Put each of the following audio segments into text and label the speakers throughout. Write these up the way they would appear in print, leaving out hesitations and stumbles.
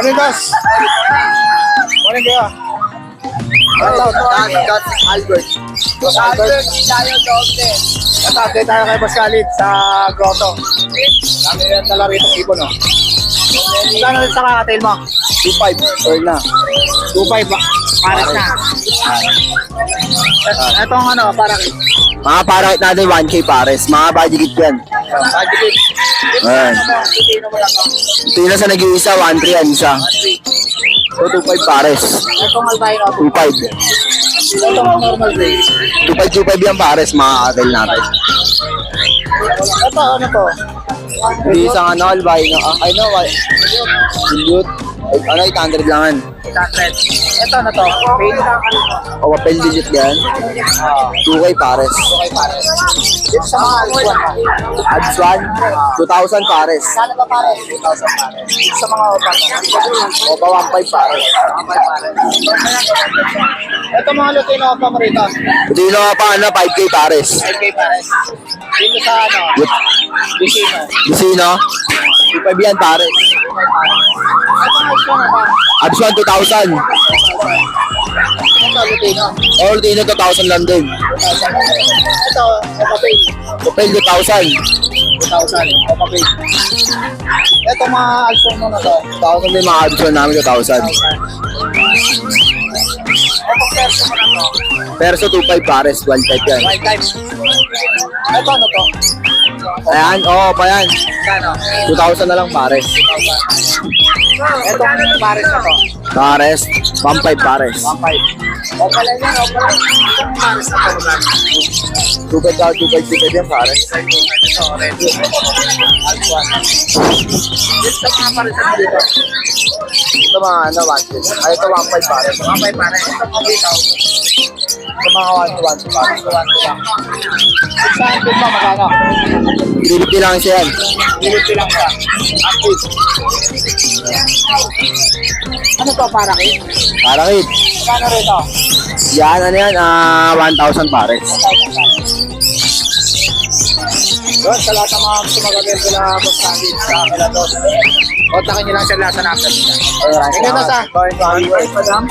Speaker 1: Morning, boss. Morning, kaya.
Speaker 2: That's Albert.
Speaker 1: Boss Albert, tayo doble. Update tayo kay Boss Khalid sa grotto. Dami yan tala rito ibon, no? Saan ulit sa kakatail mo?
Speaker 2: 2.5 or na.
Speaker 1: 2.5 ba? Pares na. Etong ano, parang
Speaker 2: Mga parakit natin 1K pares. Mga budget yan.
Speaker 1: budget.
Speaker 2: Ayan.
Speaker 1: Titino mo lang to.
Speaker 2: Ito yung nasa nag-iisa, 1.3 yan isa. So 2.5 pares.
Speaker 1: Etong albino,
Speaker 2: 2.5.
Speaker 1: etong normal gray.
Speaker 2: 2.5 yan pares mga katil natin.
Speaker 1: Ito, ano to?
Speaker 2: Hindi isang ano, albino. Ay no, dilute. Ano, 800 lang yan.
Speaker 1: 800. Ito na to. Pain.
Speaker 2: O, papel digit yan. 2K pares.
Speaker 1: Okay, pares. Dito sa mga alpuan mo.
Speaker 2: Ads 1, 2,000 pares.
Speaker 1: Kano ba pares? 2,000 pares. Dito sa mga opa mo.
Speaker 2: Opa 1.5 pares.
Speaker 1: Ito mga Lutino opa mo rito.
Speaker 2: Ito yung mga pa, ano, 5K pares.
Speaker 1: 5K pares. Dito sa ano? Bisino.
Speaker 2: Bisino, 2.5 yan pares.
Speaker 1: Ito nga ito na ba?
Speaker 2: Ads 1, 2,000.
Speaker 1: Ito Lutino.
Speaker 2: All dino 2,000 lang din.
Speaker 1: Ito, opa pain.
Speaker 2: Papel 2,000.
Speaker 1: 2,000. Opa pain. Ito mga alpon mo na to.
Speaker 2: 2,000 din mga ads 1 namin 2,000.
Speaker 1: Ito perso mo na to.
Speaker 2: Perso 2.5 pares, 1 type yan.
Speaker 1: White type. Ito ano to?
Speaker 2: Ayan, oo pa yan.
Speaker 1: Kano?
Speaker 2: 2,000 na lang pares.
Speaker 1: Ito ang pares na to.
Speaker 2: Pares, 1.5 pares.
Speaker 1: 1.5. Opa lang yan, opa lang. Itong pares na to.
Speaker 2: 2.5 daw, 2.5 yan pares.
Speaker 1: Ito, red. Alpuan. Dito sa mga pares na dito.
Speaker 2: Ito mga ano, 1.5. Ay, ito 1.5 pares.
Speaker 1: 1.5 pares. Ito mga dito.
Speaker 2: Ito mga 1 pares.
Speaker 1: Saan din mo, magkano?
Speaker 2: Dilipin lang siya yan.
Speaker 1: Dito lang siya. Active. Ano to, parakit?
Speaker 2: Parakit.
Speaker 1: Magkano rito?
Speaker 2: Yan, ano yan, 1,000 pares.
Speaker 1: Doon, sa lahat ng mga gusto mag-avail na Boss Khalid sa Kalados. Kontakin nyo lang siya lahat sa number nila.
Speaker 2: Alright.
Speaker 1: Tingnan na sa. Madam.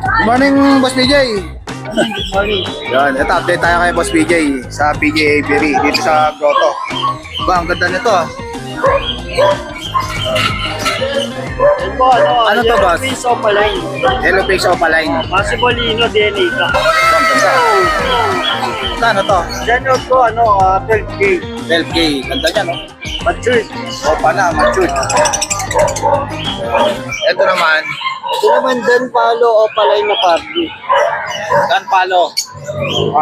Speaker 1: Good morning, Boss BJ. Good morning. Yan, ito update tayo kay Boss BJ sa PGA Aviary dito sa Grotto. Ba, ang ganda nito ah.
Speaker 3: Ito,
Speaker 1: Ano to, boss?
Speaker 3: Face Opaline.
Speaker 1: Yellow face opaline.
Speaker 3: Possibolino DNA ka.
Speaker 1: Ang ganda. Ano to?
Speaker 3: Diyan yun ko, 12K.
Speaker 1: 12K. Ganda niya, no?
Speaker 3: Matured.
Speaker 1: Opa na, matured. Ito naman,
Speaker 3: Ito naman Dan Palo Opaline na Pablo.
Speaker 1: Dan Palo.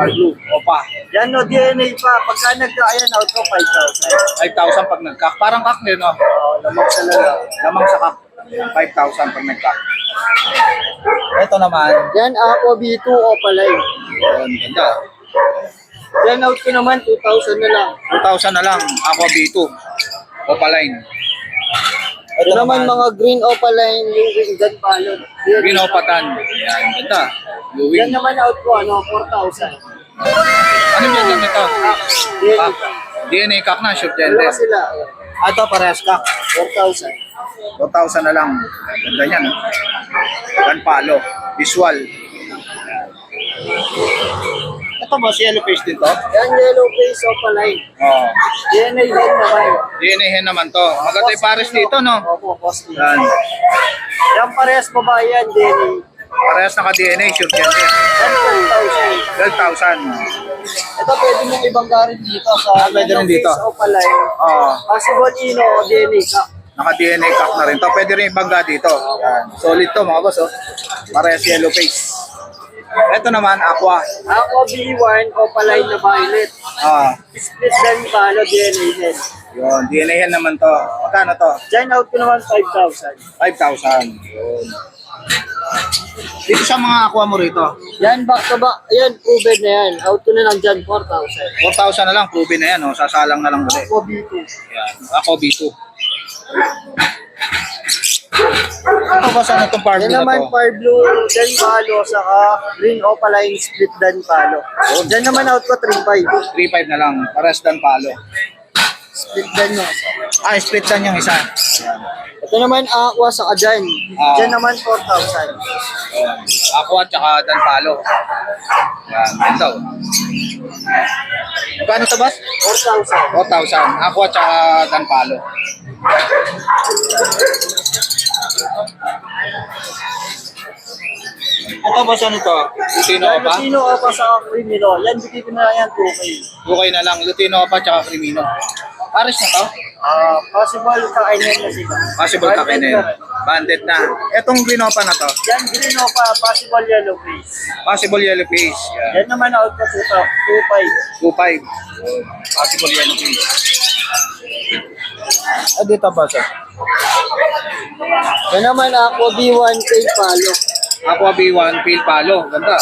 Speaker 1: Blue. Opa.
Speaker 3: Yan no, DNA pa. Pagka nagkaayan out ko, 5,000.
Speaker 1: 5,000 pag nag-cock. Parang cock din, no?
Speaker 3: Lamang sa lala.
Speaker 1: Lamang sa cock. 5,000 pag nag-cock. Ito naman,
Speaker 3: Yan, Aqua B2 Opaline.
Speaker 1: yun, ganda.
Speaker 3: Yan out ko naman, 2,000 na lang.
Speaker 1: 2,000 na lang. Aqua B2. Opaline.
Speaker 3: Ito naman mga green Opaline, yung Dan Palo.
Speaker 1: Green Opatan. Yan, ganda. Blue
Speaker 3: Yan
Speaker 1: wing.
Speaker 3: naman out ko, 4,000.
Speaker 1: Ano yan lang ito?
Speaker 3: DNA.
Speaker 1: Cock. DNA cock na, shoot
Speaker 3: Dalawa
Speaker 1: gender.
Speaker 3: sila.
Speaker 1: Ito, parehas cock.
Speaker 3: 4,000.
Speaker 1: 2,000 na lang. Ganda niya, no? Dan Palo. Visual. Ito ba, si yellow face din to?
Speaker 3: Yan, yellow face Opaline.
Speaker 1: Oo.
Speaker 3: DNA din naman.
Speaker 1: DNA hen naman to. Maganda yung pares dito, no?
Speaker 3: Opo, costly.
Speaker 1: Yan.
Speaker 3: Yan parehas babae yan, DNA.
Speaker 1: Parehas naka-DNA, shoot gender.
Speaker 3: Yan,
Speaker 1: 12,000.
Speaker 3: 12,000. Ito pwede mong ibang garin dito sa
Speaker 1: Pwede rin dito.
Speaker 3: face Opaline.
Speaker 1: Oo.
Speaker 3: Possible Ino o DNA ka.
Speaker 1: Naka-DNA cock na rin to. Pwede rin ibangga dito. Yan. Solid to, mga boss, oh. Parehas yellow face. Ito naman, aqua.
Speaker 3: Aqua B1 Opaline na violet.
Speaker 1: Ah,
Speaker 3: Split Dan Palo, DNA din.
Speaker 1: yun. DNA hen naman to. Magkano to?
Speaker 3: Diyan out ko naman 5,000.
Speaker 1: 5,000. Yun. Dito sa mga aqua mo rito,
Speaker 3: Yan, back to back. Yan, proven na yan. Out ko na lang dyan, 4,000.
Speaker 1: 4,000 na lang. Proven na yan, oh. Sasalang na lang ulit.
Speaker 3: Aqua B2.
Speaker 1: Yan. Ako, B2. Ano ba saan itong par
Speaker 3: Yan
Speaker 1: na
Speaker 3: naman,
Speaker 1: to?
Speaker 3: Far Blue Dan Palo, saka Green Opaline Split Dan Palo. Diyan naman out ko 3,500.
Speaker 1: 3,500 na lang. Pares Dan Palo.
Speaker 3: split dan yung isa.
Speaker 1: Split dan yung isa.
Speaker 3: Ito naman, aqua sa Dyan. Dyan naman, 4,000.
Speaker 1: Aqua at saka Dan Palo. Yan, ito. Magkano to, boss?
Speaker 3: 4,000.
Speaker 1: 4,000. Aqua at saka Dan Palo. Ito, boss, ano to? Lutino
Speaker 3: Yan,
Speaker 1: pa?
Speaker 3: Lutino Opa sa Crimino. Yan, bigay ko na lang yan, 2K.
Speaker 1: Okay na lang. Lutino pa at saka Crimino. Paris na to?
Speaker 3: Possible kakainin na sila.
Speaker 1: Possible ka kainin. Banded na. Etong Grinopa na to?
Speaker 3: Yan, Green Opa, possible yellow face.
Speaker 1: Possible yellow face.
Speaker 3: Yan naman, out ko 2,500.
Speaker 1: 2.5. Possible yellow face. Dito pa sir.
Speaker 3: Yan naman, aqua B1 kay Palo.
Speaker 1: Aqua B1, Pale Palo. Ganda.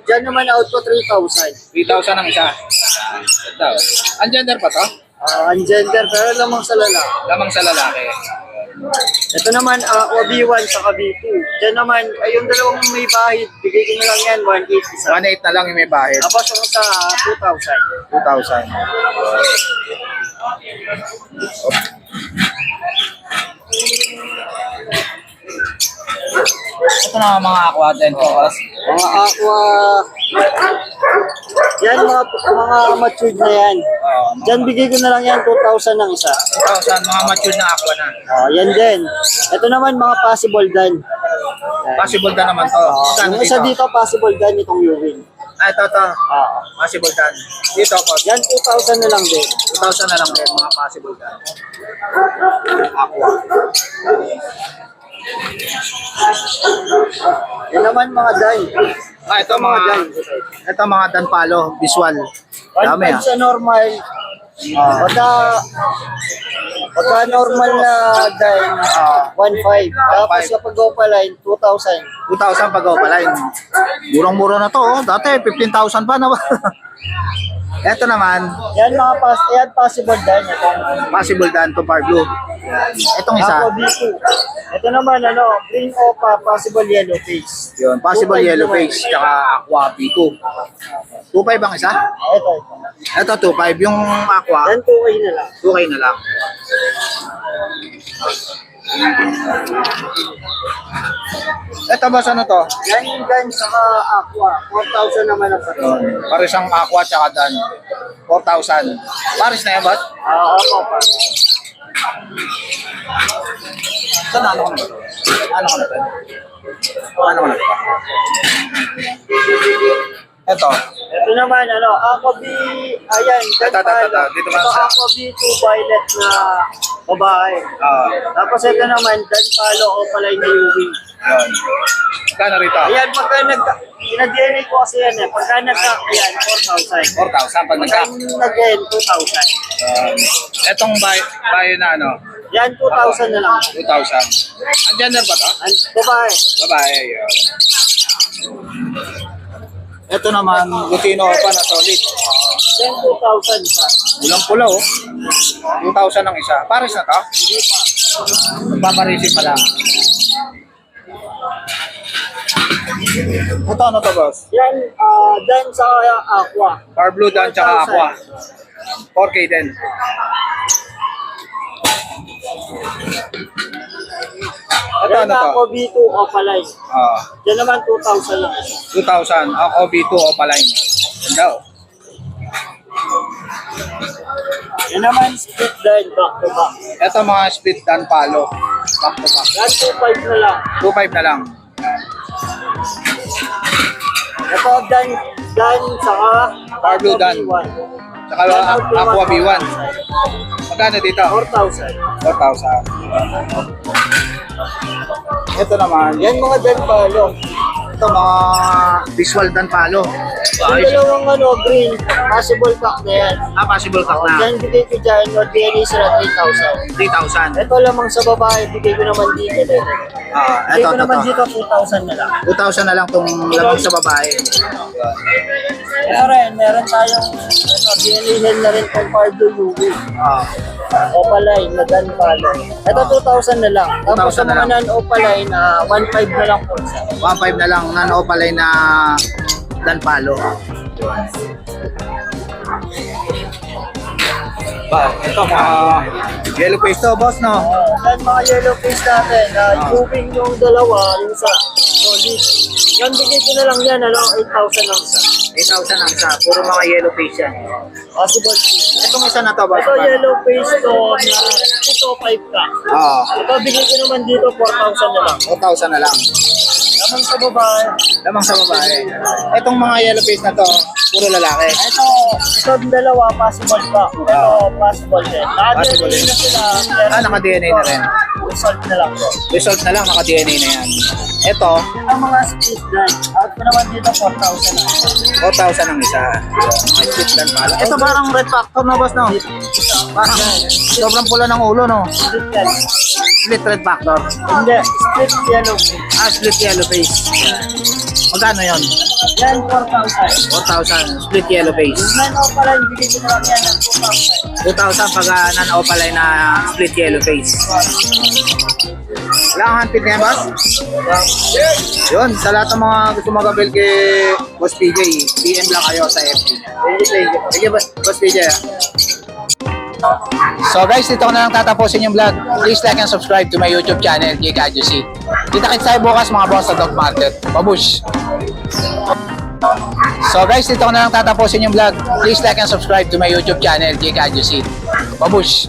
Speaker 3: Diyan naman, out ko 3,000.
Speaker 1: 3,000 ang isa. Ganda. Ang gender pa to?
Speaker 3: Ang gender, pero lamang sa lalaki.
Speaker 1: Lamang sa lalaki.
Speaker 3: Ito naman, aqua B1 sa B2. Diyan naman, ay yung dalawang may bahid, bigay ko na lang yan, 1,800 isa.
Speaker 1: 1.8 na lang yung may bahid.
Speaker 3: Tapos yung sa 2,000.
Speaker 1: 2,000. Ito na mga aqua din po.
Speaker 3: Mga aqua, yan mga matured na yan. Diyan bigay ko na lang yan, 2,000 ng isa.
Speaker 1: 2,000, mga matured na aqua na.
Speaker 3: Yan din. Ito naman, mga possible dan.
Speaker 1: Possible na naman to. Magkano
Speaker 3: Yung isa dito, possible dan itong urine.
Speaker 1: Ito. Possible dan. Dito po.
Speaker 3: Yan, 2,000 na lang din.
Speaker 1: 2,000 na lang din, mga possible dan. Aqua.
Speaker 3: Yan naman mga dan.
Speaker 1: Ito mga Dan Palo, visual. Dami ah.
Speaker 3: Sa normal, pagka normal na dan, 1,500. Tapos kapag opaline, 2,000.
Speaker 1: 2,000 pag opaline. Murang-mura na to. Oh. Dati 15,000 pa na. Ito naman,
Speaker 3: Yan yan possible dan.
Speaker 1: possible Dan to Par Blue. Itong isa,
Speaker 3: Aqua B2. Ito naman, green opa, possible yellow face.
Speaker 1: yun, possible
Speaker 3: 2,500
Speaker 1: yellow
Speaker 3: naman.
Speaker 1: face, tsaka aqua B2. 2.5 ang isa?
Speaker 3: Ito.
Speaker 1: Ito 2.5, yung aqua,
Speaker 3: Yan, 2K na lang.
Speaker 1: 2K na lang. Ito boss, ano to?
Speaker 3: Yan yung dan saka aqua. 4,000 naman ang pato.
Speaker 1: Paris ang aqua tsaka Dan. 4,000. Paris na yan boss?
Speaker 3: Opo pa.
Speaker 1: Saan ano ko na to? Ano ko na to? Ano ko na to? Ito.
Speaker 3: Ito naman, aqua B, ayan, dan
Speaker 1: Ito.
Speaker 3: pala.
Speaker 1: Dito
Speaker 3: Ito
Speaker 1: ba?
Speaker 3: aqua B2 violet na babae. Tapos ito naman, dan palo o palay na UV.
Speaker 1: Yun. Kano rito?
Speaker 3: Ayan, pagka ina-DNA ko kasi yan pagka ayan, 4,000.
Speaker 1: 4,000 pag
Speaker 3: Pagka nag-end, 2,000.
Speaker 1: Etong bayo na ano?
Speaker 3: Yan, 2,000 na lang.
Speaker 1: 2,000. Ang gender ba to?
Speaker 3: Babae.
Speaker 1: Babae. Yun. Ito naman, Lutino pa na solid.
Speaker 3: Yan, 2,000 isa.
Speaker 1: Pulang-pula oh. 2,000 ang isa. Paris na to?
Speaker 3: Hindi pa.
Speaker 1: Paparisi pa lang. Ito ano to boss?
Speaker 3: Yan, dan sa aqua.
Speaker 1: Par Blue Dan tsaka aqua. 4K din. Ito
Speaker 3: Yan,
Speaker 1: ano to?
Speaker 3: aqua B2 opaline. Yan naman, 2,000 lang.
Speaker 1: 2,000. Ako B2 Opaline. Ganda oh.
Speaker 3: Yan naman, split dan, back to back.
Speaker 1: Ito mga split Dan Palo. Back to back.
Speaker 3: Yan, 2,500 na lang.
Speaker 1: 2.5 na lang.
Speaker 3: Ito, dan saka
Speaker 1: Par Blue Dan.
Speaker 3: B1.
Speaker 1: Tsaka Aqua B1. Magkano dito?
Speaker 3: 4,000.
Speaker 1: 4,000. Ito naman.
Speaker 3: Yan mga dan palo.
Speaker 1: Ito mga visual Dan Palo.
Speaker 3: Yung dalawang green, possible pack na yan.
Speaker 1: Possible pack na.
Speaker 3: Yan, bigay ko dyan, or DNA sila 3,000.
Speaker 1: 3,000.
Speaker 3: Ito lamang sa babae, bigay ko naman dito. Bigay
Speaker 1: Ito,
Speaker 3: ko naman dito, 2,000 na lang.
Speaker 1: 2,000 na lang tong lamang sa babae.
Speaker 3: Ito rin, meron tayong DNA na rin kung Pardo UV. Opaline na Dan Palo. Ito 2,000 na lang. Tapos
Speaker 1: 2,000
Speaker 3: sa
Speaker 1: na
Speaker 3: mga
Speaker 1: lang.
Speaker 3: non-opaline, 1,500 na lang po isa.
Speaker 1: 1.5 na lang non-opaline na Dan Palo. Ito, mga yellow face to, boss, no?
Speaker 3: Yan mga yellow face natin. Moving yung dalawa, yung isa. Solid. Yan, bigay ko na lang yan. 8,000 lang isa.
Speaker 1: 8,000 ang isa. Puro mga yellow face yan.
Speaker 3: Possible.
Speaker 1: Itong isa na to, boss.
Speaker 3: Ito yellow face to na ito 5 ka.
Speaker 1: Oo.
Speaker 3: Ito bigay ko naman dito 4,000 na lang.
Speaker 1: 4,000 na lang.
Speaker 3: Naman sa babae.
Speaker 1: Lamang sa babae. Itong mga yellow face na to, puro lalaki.
Speaker 3: Ito yung dalawa possible pa. Ito possible din.
Speaker 1: Possible
Speaker 3: Naka-DNA
Speaker 1: din.
Speaker 3: na sila.
Speaker 1: Naka-DNA na rin.
Speaker 3: Result na lang po.
Speaker 1: Result na lang, naka-DNA na yan. Ito,
Speaker 3: Ang mga split gun. Out ko naman dito 4,000 lang.
Speaker 1: 4,000 ang isa. Mga split lang pala. Ito parang red factor na, boss, no? Parang sobrang pula ng ulo, no?
Speaker 3: Split gun.
Speaker 1: Split red factor.
Speaker 3: Hindi. Split yellow face.
Speaker 1: Split yellow face. Magkano yon?
Speaker 3: Yan 4,000.
Speaker 1: 4,000. Split yellow face.
Speaker 3: Nano pala yung bigay ko na lang yan ng 2,000.
Speaker 1: 2,000 pag non-opaline na split yellow face. Wala kang handpid niya, boss? Yun, sa lahat ng mga gusto mag-avail kay Boss PJ, PM lang kayo sa FB. Sige, Boss PJ. So guys, dito ko na lang tatapusin yung vlog. Please like and subscribe to my YouTube channel, Jake Adjusi. Kita-kits tayo bukas mga boss sa Dog Market. Babush! So guys, dito ko na lang tatapusin yung vlog. Please like and subscribe to my YouTube channel, Jake Adjusi. Babush!